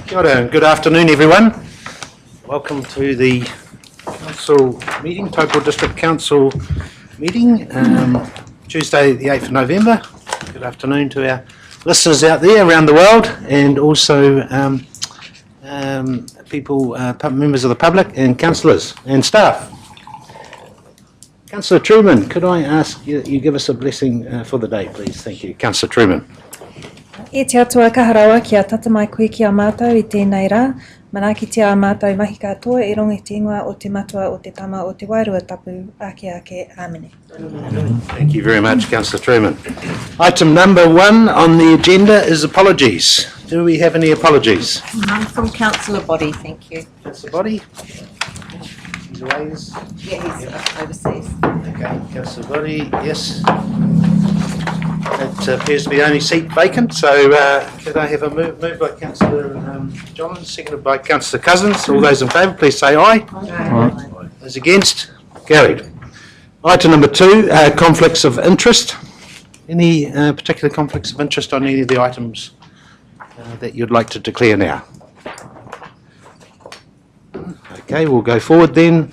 Kia ora and good afternoon, everyone. Welcome to the council meeting, Taupo District Council meeting, Tuesday the 8th of November. Good afternoon to our listeners out there around the world, and also people, members of the public, and councillors and staff. Councillor Truman, could I ask you give us a blessing for the day, please? Thank you. Councillor Truman. E te atua kaharawa ki a tata mai koe ki a mātou I tēnei rā. Manaki te a mātou I mahi katoa I rongi te ingoa o te matua o te tama o te wairua tapu ake ake āmene. Thank you very much, Councillor Truman. Item number 1 on the agenda is apologies. Do we have any apologies? None from Councillor Body, thank you. Councillor Body? He's away, Yeah, he's overseas. Okay, Councillor Body, yes. It appears to be the only seat vacant, so could I have a move by Councillor John, seconded by Councillor Cousins. All those in favour, please say aye. Aye. Those against? Carried. Item number 2, conflicts of interest. Any particular conflicts of interest on any of the items that you'd like to declare now? Okay, we'll go forward then.